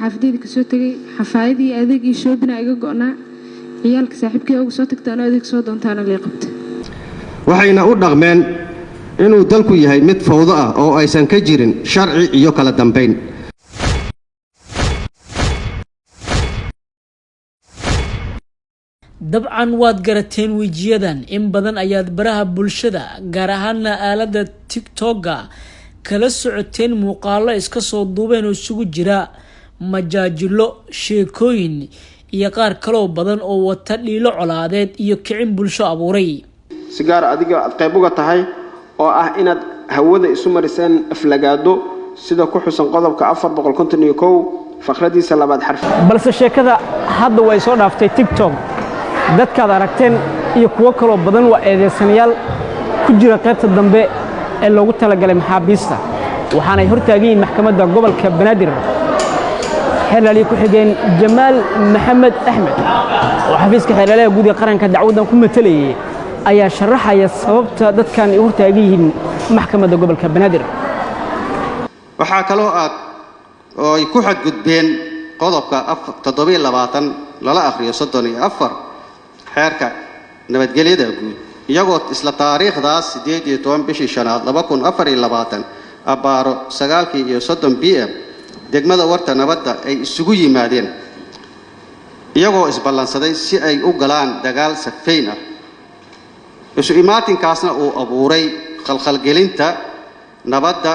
xaafadeyda ka soo tagay xafaayadii adeegii shoobina iga go'naa ciyaalka saaxiibkay ugu soo tagtaan adeeg soo doontaana la qabta waxayna u dhaqmeen inuu dalku yahay mid fawdo ah oo aysan ka jirin sharci iyo kala dambeyn dabcan waad garateen wejiyadan in badan ayaad baraha bulshada gaar ahaan aalada TikTok-ga kala socoteen muuqaalo iska soo duubeen oo isugu jira majaajilo sheekooyin iyo qaar kale oo badan oo wata dhiilo colaadeed iyo kicin bulsho abuuray si gaar adiga aad qayb uga tahay oo ah inaad hawada isu mariseen aflagaado sida ku xusan qodobka 451 faqradiisa labaad xarf balse sheekada hadda way soo dhaaftay TikTok dadkaad aragteen iyo kuwa kale oo badan waa eedeysanayaal ku jira qaybta dambe ee loogu talagalay maxaabiista waxaanay hortaageen maxkamadda gobolka Banaadir xeelali ku xigeen Jamaal Maxamed Axmed oo xafiiska xeelalaha guud ee qaranka dacwadan ku matalayay ayaa sharaxaya sababta dadkan ay hortaageen maxkamadda gobolka Banaadir waxa kale oo ay ku xadgudbeen qodobka 722 lala akhriyo 34 xeerka nabadgelyada guud iyagoo isla taariikhdaas 18 bishii shanaad 2024 abaaro 9:30 PM degmada warta nabadda ay isugu yimaadeen iyagoo isballansaday si ay u galaan dagaal safeyn ah isu imaatinkaasna uu abuuray khalkhalgelinta nabadda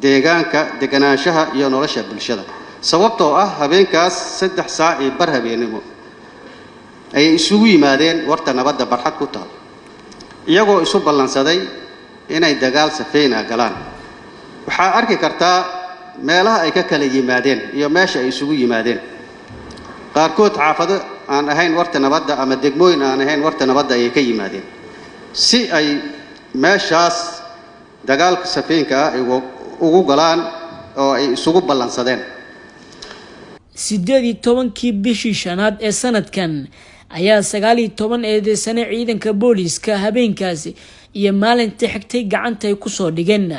deegaanka deganaanshaha iyo nolosha bulshada sababtoo ah habeenkaas 3 saac ee bar habeenimo ay isugu yimaadeen warta nabadda barxad ku taal iyagoo isu ballansaday inay dagaal safeyn ah galaan waxa arki kartaa meelaha ay ka kala yimaadeen iyo meesha ay isugu yimaadeen qaarkood xaafado aan ahayn warta nabadda ama degmooyin aan ahayn warta nabadda ay ka yimaadeen si ay meeshaas dagaalka safeynka ah ugu galaan oo ay isugu ballansadeen 18 bishii shanaad ee sanadkan ayaa 19 eedeysane ciidanka booliska habeenkaasi iyo maalintii xigtay gacanta ay ku soo dhigeen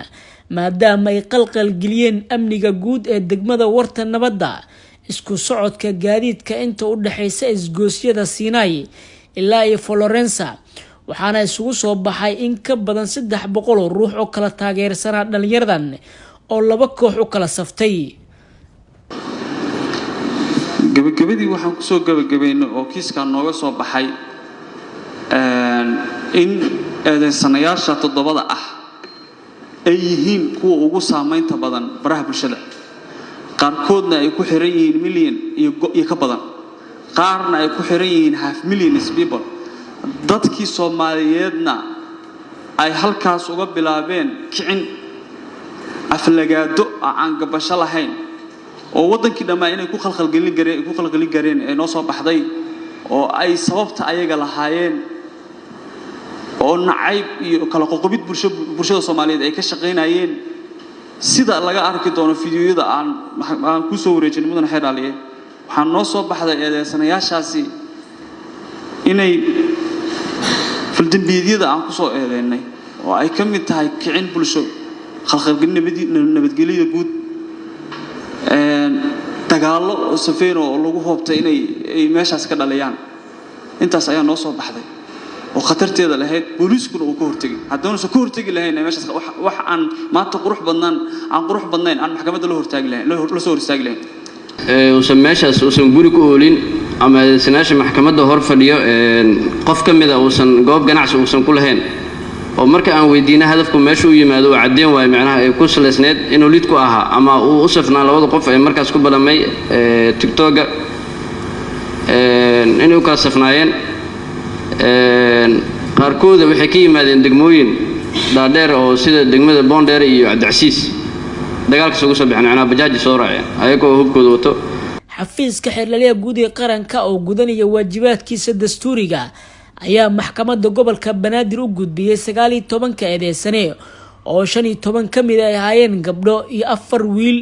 maadaama ay qalqal geliyeen amniga guud ee degmada warta nabadda isku socodka gaadiidka inta u dhaxaysa isgoosyada Sinai ilaa iyo Florence waxaana isugu soo baxay in ka badan 300 ruux oo kala taageersanaa dhalinyaradan oo laba koox u kala saftay gabagabadii waxaan ku soo gabagabeynay oo kiiskan nooga soo baxay in eedeysanayaasha 7 ah ay yihiin kuwa ugu saameynta badan baraha bulshada qaarkoodna ay ku xiran yihiin milyan iyo ka badan qaarna ay ku xiran yihiin half million people dadkii Soomaaliyeedna ay halkaas uga bilaabeen kicin aflagaado aan gabasho lahayn oo wadankii dhamaa inay ku khalkhalgelin gareen ee noo soo baxday oo ay sababta ayaga lahaayeen oo nacayb iyo kala qoqobid bulshada Soomaaliyeed ay ka shaqeynayeen sida laga arki doono fiidiyoyada aan ku soo wareejin mudan xeelaliye waxaan noo soo baxday eedeysanayaashaasi inay faldambiyada aan ku soo eedeynay oo ay ka mid tahay kicin bulsho khalkhalgelin nabadgelyada guud dagaalo safeyn oo lagu hoobtay inay meeshaas ka dhalayaan intaas ayaa noo soo baxday oo khatarteeda lahayd booliiskuna uu ka hortagay haddana soo ka hortagi lahayn meeshaas wax aan maanta qurux badnayn aan maxkamadda la hortaagi lahayn la soo hortaagi lahayn uusan meeshaas uusan guri ku oolin ama sanaasha maxkamadda hor fadhiyo qof ka mid ah uusan goob ganacsi uusan ku lahayn oo marka aan weydiina hadafku meesha u yimaado oo cadeen waay macnaha ay ku saleysneed inuu lid ku ahaa ama uu u safnaa labada qof ee markaas ku balamay TikTok-ga inay u kala safnaayeen qaarkood waxay ka yimaadeen degmooyin dhaadheer oo sida degmada Boondheer iyo Cabdicasiis dagaalka ugu soo bixin macnaha bajaaj soo raaceen ayagoo hubkooda wato xafiiska xeelaliha guud ee qaranka oo gudanaya waajibaadkiisa dastuuriga ayaa maxkamadda gobolka Banaadir u gudbiyay 19 eedeysane oo 15 kamid ay ahaayeen gabdho iyo 4 wiil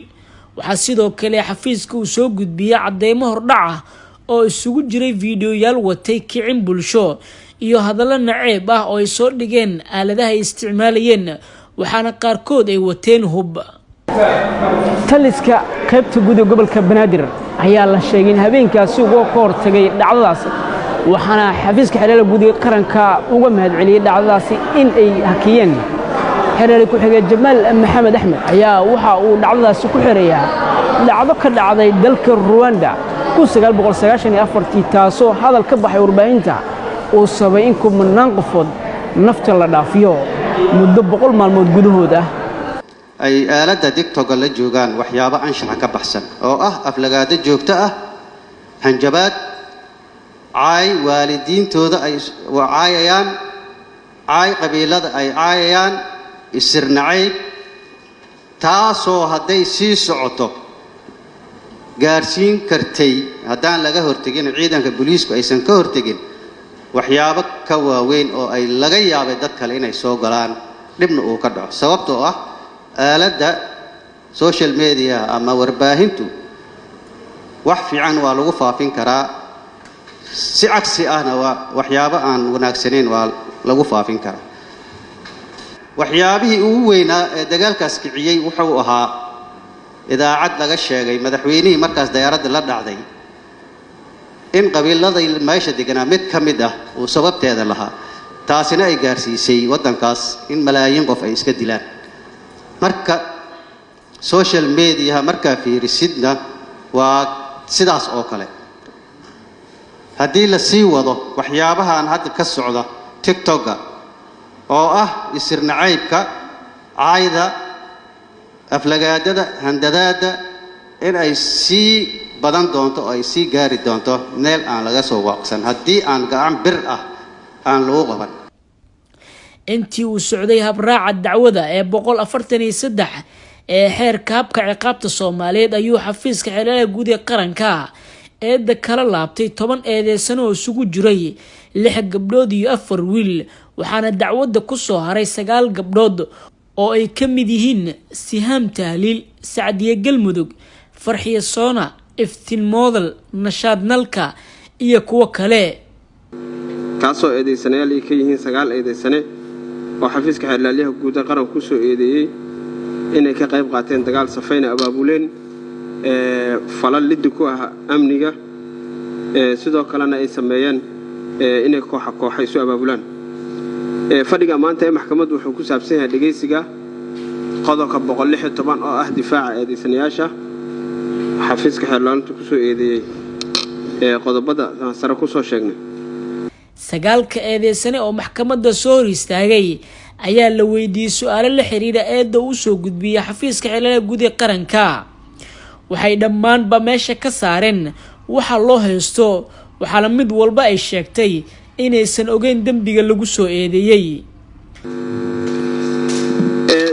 waxa sidoo kale xafiiska uu soo gudbiyay cadeymo hordhac oo isugu jiray fiidiyoyaal watay kicin bulsho iyo hadallo naceeb ah oo ay soo dhigeen aaladaha ay isticmaalayeen waxaana qaarkood ay wateen hub taliska qaybta guud ee gobolka Banaadir ayaa la sheegay in habeenkaasi uu ka hortagay dhacdadaas waxaana xafiiska xeelada guud ee qaranka uga mahadceliyay dhacdadaasi in ay hakiyeen xeelada ku xigay Jamaal Maxamed Axmed ayaa waxa uu dhacdadaasi ku xireeyaa dhacdo ka dhacday dalka Rwanda 1994 taasoo hadal ka baxay warbaahinta oo sabay in kumanaan qofood nafta la dhaafiyo muddo 100 maalmood gudahood ah ay aalada TikTok la joogaan waxyaabo anshaxa ka baxsan oo ah aflagaado joogto ah hanjabaad ay waalidiintooda ay waayayaan ay qabiilada ay caayayaan isirnacay taasoo haday sii socoto gaarsiin kartay hadaan laga hortagin ciidanka booliisku aysan ka hortagin waxyaabo ka waaweyn oo ay laga yaabay dad kale inay soo galaan dibna uu ka dhaco sababtoo ah aalada social media ama warbaahintu wax fiican waa lagu faafin karaa si cagsi ahna waa waxyaabo aan wanaagsaneyn waa lagu faafin karaa waxyaabihii ugu weynaa ee dagaalkaas kiciyay wuxuu ahaa idaacad laga sheegay madaxweynihii markaas diyaaradda la dhacday in qabiilada meesha deganaa mid ka mid ah uu sababteeda lahaa taasina ay gaarsiisay wadankaas in malaayiin qof ay iska dilaan marka social media marka fiirisidna waa sidaas oo kale haddii la sii wado waxyaabahan hadda ka socda TikTok oo ah isirnacaybka caayda aflagaadada handadaada in ay sii badan doonto oo ay sii gaari doonto meel aan laga soo waaqsan haddii aan gacan bir ah aan lagu qaban intii uu socday habraaca dacwada ee 143 ee xeerka habka ciqaabta Soomaaliyeed ayuu xafiiska xeelada guud ee qaranka eedda kala laabtay 10 eedeysano oo isugu jiray 6 gabdhood iyo 4 wiil waxaana dacwadda ku soo haray 9 gabdhood oo ay ka mid yihiin Sihaam Tahliil Sacdiye Galmudug Farxiye Soona Iftiin Model Nashaad Nalka iyo kuwa kale kaasoo eedeysanayaal ay ka yihiin 9 eedeysane oo xafiiska xeeladaha guud ee qaranka ku soo eedeeyay inay ka qayb qaateen dagaal safayna abaabuleen falal lid ku ah amniga sidoo kalena ay sameeyeen inay kooxay soo abaabulaan fadhiga maanta ee maxkamaddu wuxuu ku saabsan yahay dhageysiga qodobka 116 oo ah difaaca eedeysanayaasha xafiiska xeeladaha ku soo eedeeyay qodobada sare ku soo sheegnay 9 eedeysane oo maxkamadda soo istaagay ayaa la weydiiyay su'aalo la xiriira eedda uu soo gudbiyay xafiiska xeeladaha guud ee qaranka waxay dhammaanba meesha ka saareen waxa loo haysto waxa mid walba ay sheegtay inaysan ogeyn dambiga lagu soo eedeeyay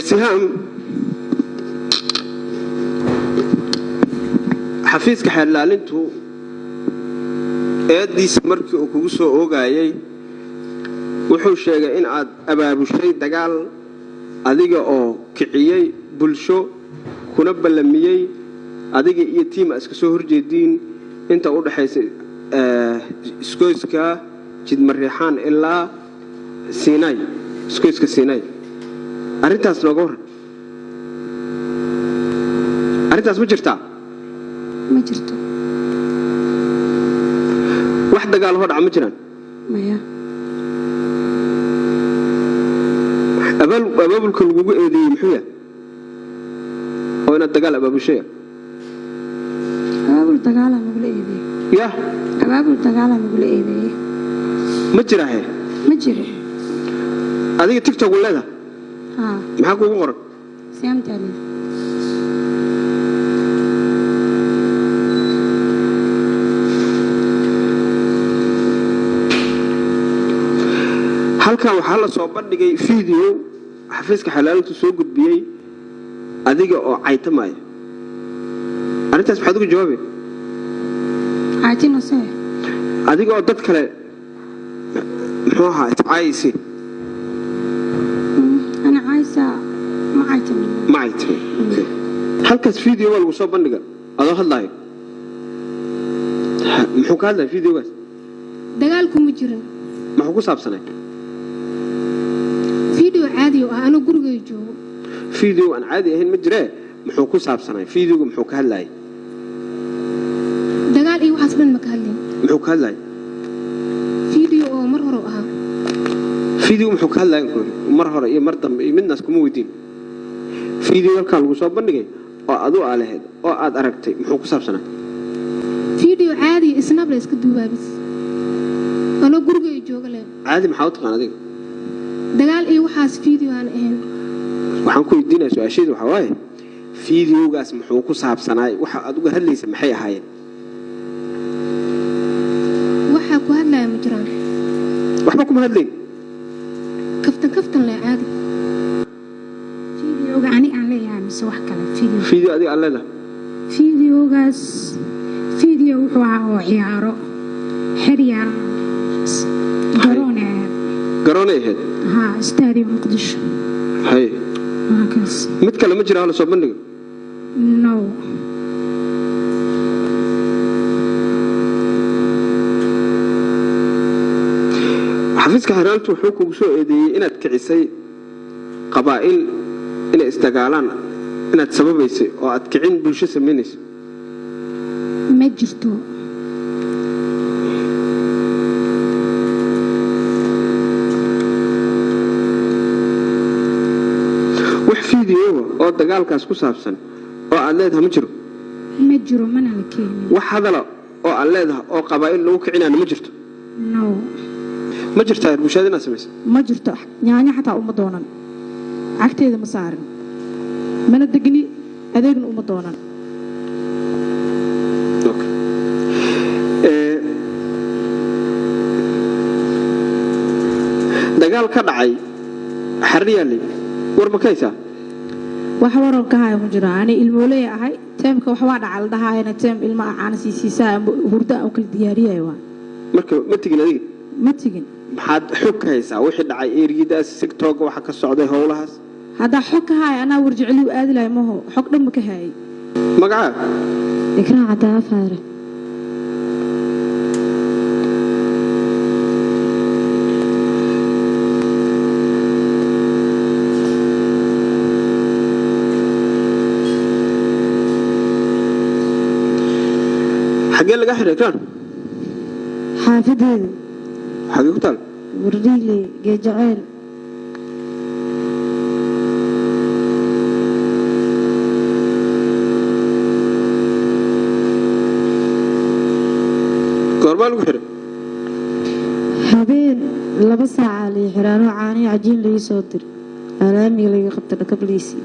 Sihaam xafiiska xeelaalintu eediisa markii uu kugu soo ogaayay wuxuu sheegay in aad abaabushay dagaal adiga oo kiciyay bulsho kuna ballamiyay adiga iyo tiim iska soo horjeedin inta u dhaxaysay iskooyska jidmarixaan ilaa Siinay iskooyska Siinay arintaas looga waran arintaas ma jirtaa ma jirto wax dagaal hor dhac ma jiraan maya abaabulka lagu eedeeyay muxuu yahay oo ina dagaal abaabushay abaabul dagaal lagu eedeeyay ya abaabul dagaal lagu eedeeyay ma jiraahe ma jiro adiga TikTok walaada maxaa kugu qoran Sihaam Tahliil halkan waxaa la soo bandhigay video xafiiska xeeladaha soo gudbiyay adiga oo caytamay arintaas maxaad uga jawaabay عايتين صح adigoo dad kale muxuu ahaa iscaayisi أنا عايزة ما عايتين معيت halkaas video wal soo bandhiga adoo hadlaayo muxuu ka hadlay videogaas dagaalku ma jirin muxuu ku saabsanay فيديو عادي وأنا قرقي جوا video aan caadi ahayn ma jiree محوكو سابسنا فيديو محوك هلاي dagaal iyo waxaas dhan ma ka hadlin محوك هلاي فيديو oo mar hore ahaa فيديو محوك هلاي مرة هرا مرة من الناس كمودين فيديو كان لو صوب بندقي أو أدو على هذا أو أد أركتي محوك سابسنا فيديو عادي اسناب لا iska duubaa bis أنا guriga jooga leen عادي محاوط قناة دي dagaal iyo waxaas فيديو aan ahayn waxaan ku weydiinaa su'aasheedu waxa waaye fiidiyowgaas muxuu ku saabsanaay waxa aad uga hadlaysa maxay ahaayeen waxa ku hadlaya ma jiraan waxba kuma hadlayn kaftan la caadi فيديو يعني أنا يعني سواء كلا فيديو أدي الله لا فيديو جاس فيديو وعياره حريار قرونه هاد ها استادي مقدش هاي هكذا متكلم مجرى على صوب بندق نو حفيزك حرانت وحوك وسوء دي إنها تكعسي قبائل إنها استقالان إنها تسببيسي وأتكعين بلشي سمينيس ما جرتو wax fiidiyoo oo dagaalkaas ku saabsan oo aad leedahay ma jiro ما جرو من على كيني wax hadala oo aad leedahay oo qabaa'il lagu kicinaan ma jirto نو ma jirtaa bulshadana sameeyay ما جرت يعني حتى أم دونا عكتي مسار من الدقني أذيقن أم دونا dagaal ka dhacay xarriyali warmakaysa waxa waranka hay ku jira ani ilmoolay ahay teemka wax waa dhacal dhahaayna teem ilma aan siisiisa hurda oo kala diyaariyay waa marka ma tigin adiga ma tigin maxaad xog ka haysaa wixii dhacay eerigidaas sigtooga waxa ka socday howlahaas hada xog ka hay ana warjicli u aadi lahay maho xog dhan ma ka hay magaca ikraa cadaa faare حاجة لقى حريكان حافظين حاجة قتال ورديلي جاجعين قربان لقى حريك habeen 2 saac li xiraano caani cajiin la soo dir alaami la qabta kabliisi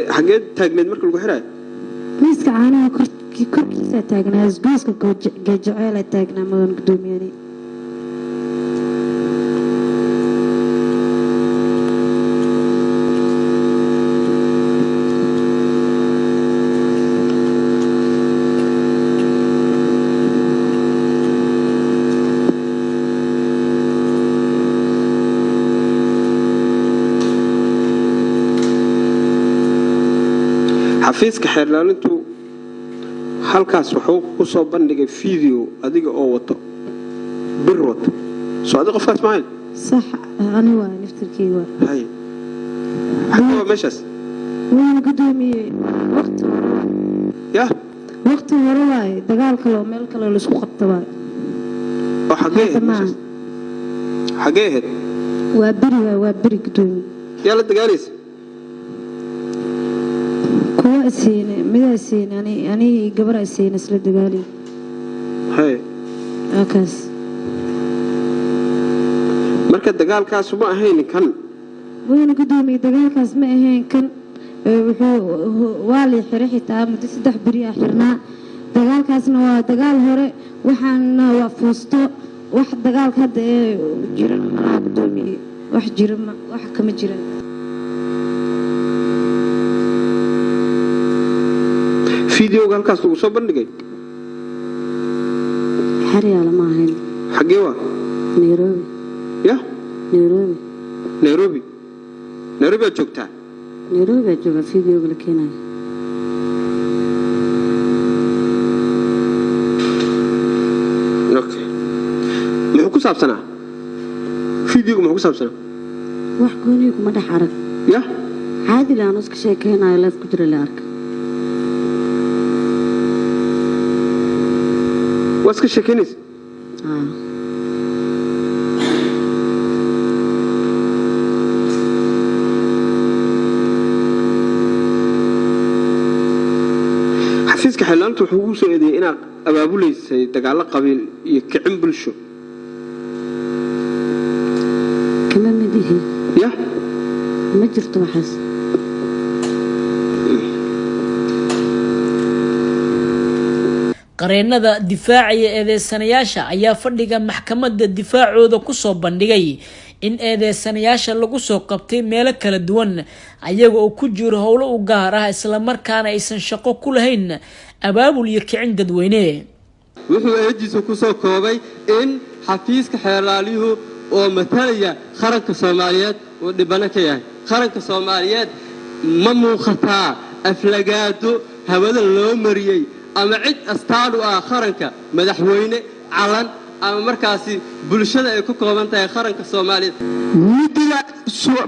حاجة تاجمد مركل لقى حريك miiska caanaha korkiisa taagnaa isgoyska gajaceel taagnaa madan gudoomiyani xafiiska xeerlaalintu halkaas wuxuu ku soo bandhigay video adiga oo wato bir wato soo adiga qofkaas maayn صح أنا وين نفتركي وين هاي حكوا مشاس وين قدومي وقت يا وقت وراي دقال كلو ميل كلو لسكو خطباي وحقيه مشاس حقيه وابري قدومي يلا دقاليس كوا سينة ماذا سينة يعني قبر سينة سل دقالي هاي أكاس marka dagaalkaas ma ahayn kan وين قدومي دقال كاس ما هين كان والي حريحة مدة 3 بري آخرنا دقال كاسنا ودقال هوري وحنا وفوستو واحد دقال كده جيران ما قدومي واحد جيران واحد كم جيران فيديو halkaas lagu soo bandhigay حري على ما هين xagee waa نيروبي يا نيروبي نيروبي نيروبي joogtaa نيروبي جوجا فيديو لكينا اوكي muxuu ku saabsanaa fiidiyogu ku saabsan wax gooni kuma dhex arag ya caadi laan iska sheekeynayo la isku jira la arka waska sheekeynays xafiiska xeelaantu wuxuu ugu soo eedeeyay inaad abaabuleysay dagaalo qabiil iyo kicin bulsho kama mid yihiin ya ma jirto waxaas qareennada difaacaya eedeysanayaasha ayaa fadhiga maxkamadda difaacooda kusoo bandhigay in eedeysanayaasha lagu soo qabtay meelo kala duwan ayaga oo ku jiro howlo u gaar ah islamarkaana aysan shaqo ku lahayn abaabul iyo kicin dadweyne wuxuu eejiisu ku soo koobay in xafiiska xeelaaliyuhu oo matalaya qaranka Soomaaliyeed oo dhibana ka yahay qaranka Soomaaliyeed ma muuqataa aflagaado hawada loo mariyay ama cid astaan u ah qaranka madaxweyne calan ama markaasi bulshada ay ku kooban tahay qaranka Soomaaliyeed midda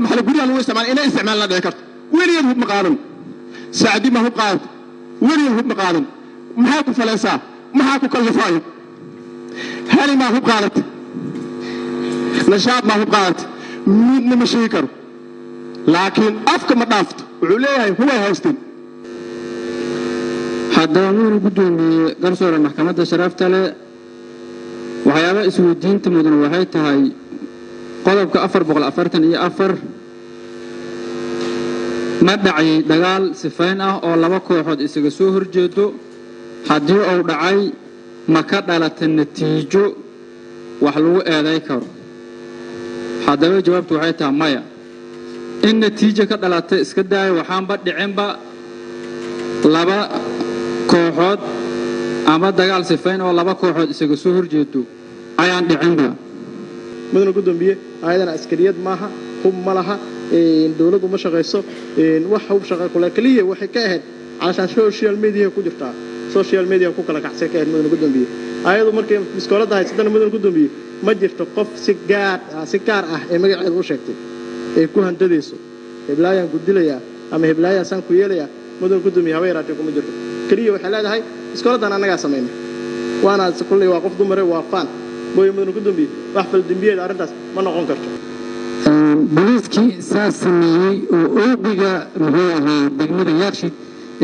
maxaa guriga lagu isticmaal inay isticmaal la dhigay weligeed hub maqaadan saacadi ma hub qaad weligeed hub maqaadan maxaa ku falaysaa maxaa ku kallifay hali ma hub qaadat nashaad ma hub qaadat midna ma sheegi karo laakiin afka ma dhaafto wuxuu leeyahay huwa haystin haddaba muuna guddoomiyey garsoore maxkamadda sharafta leh waxyaaba isweydiinta mudan waxay tahay qodobka 444 ma dhacay dagaal sifayn ah oo laba kooxood isaga soo horjeedo haddii uu dhacay ma ka dhalatay natiijo wax lagu eeday karo haddaba jawaabtu waxay tahay maya in natiijo ka dhalatay iska daay waxaanba dhicinba laba kooxood ama dagaal sifayn oo laba kooxood isaga soo horjeedo ayaan dhicinba mudana gudoomiye ayadana askariyad maaha hub malaha dawladdu ma shaqeyso wax hub shaqo kale kaliya waxay ka ahayd عشان social media ku jirta social media ku kala kacsan ka mudana gudoomiye ayadu markay iskoolada haysadana mudana gudoomiye ma jirto qof si gaar ah ee magaceedu u sheegtay ee ku handadayso heblaayan gudilaya ama heblaayan san ku yeelaya mudana gudoomiye haweeraatay kuma jirto kaliya waxa leedahay iskooladan anaga sameeyay waana kulli waa qof dumar waa fan booy mudana gudoomiye wax fal dambiyeed arintaas ma noqon karto booliskii saasmeeyay oo oobiga muxuu ahaa degmada yaarshid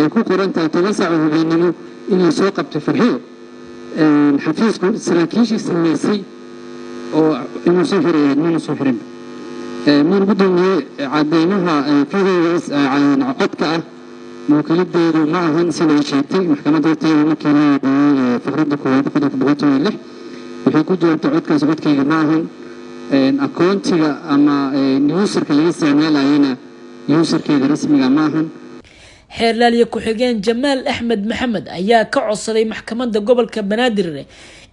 ee ku qorantahay 10 saac oo habeenimo inay soo qabtay farxiyo xafiisku saraakiishii sameysay oo inuu soo xiriyay inuu soo xirin mudana gudoomiye cadeynaha fiidiyoos codka ah موكلته معهن سنة شيء محكمة تيجي ممكن فقرة كويت فقرة بقولته له وحكوا جوا تعود كسبت كي معهن أكونتي أما نيوسر كي يستعمل علينا يوسر كي رسمي معهن xeerlaaliye ku-xigeen Jamaal Axmed Maxamed ayaa ka codsaday maxkamadda gobolka Banaadir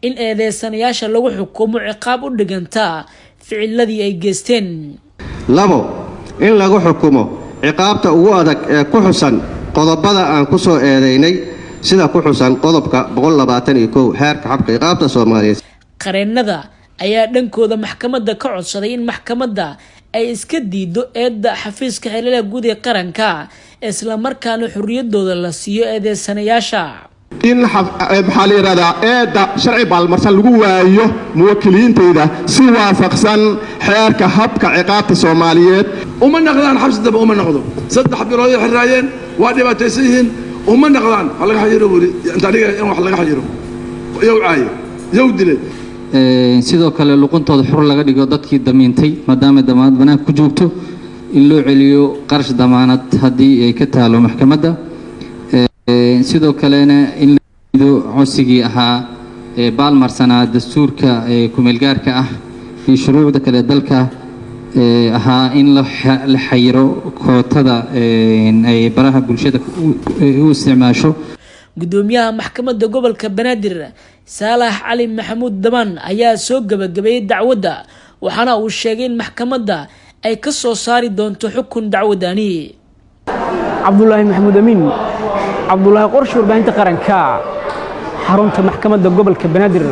in eedeysanayaasha lagu xukumo ciqaab u dhiganta ficiladii ay geysteen labo in lagu xukumo ciqaabta ugu adag ee ku xusan qodobada aan ku soo eedeynay sida ku xusan qodobka 121 heerka xabka ciqaabta Soomaaliyeed qareennada ayaa dhankooda maxkamadda ka codsaday in maxkamadda ay iska diido eedda xafiiska xeelalaha guud ee qaranka isla markaana xurriyadooda la siiyo eedeysanayaasha in maxaa la yiraahdaa eedda sharci balmarsan lagu waayo muwakkiliintayda si waafaqsan xeerka habka ciqaabta Soomaaliyeed uma naqdaan xabsi daba uma naqdo saddex bilood ay xiraayeen waa dhibaataysan yihiin uma naqdaan laga xayiro wali inta dhiga in wax laga xayiro yow caayo yow dilay sidoo kale luqantooda xur laga dhigo dadkii damiintay maadaama damaanad banaanka ku joogto in loo celiyo qarash damaanad haddii ay ka taalo maxkamadda sidoo kalena in la diido codsigii ahaa baalmarsanaa dastuurka kumeelgaarka ah iyo shuruucda kale dalka ahaa in la xayiro kootada ay baraha bulshada u isticmaasho gudoomiyaha maxkamadda gobolka Banaadir Saalax Cali Maxamuud Daman ayaa soo gabagabeeyay dacwadda waxaana uu sheegay in maxkamadda ay ka soo saari doonto xukun dacwadani Cabdullaahi Maxamuud Amin Cabdullaahi qorshe warbaahinta qaranka xarunta maxkamadda gobolka Banaadir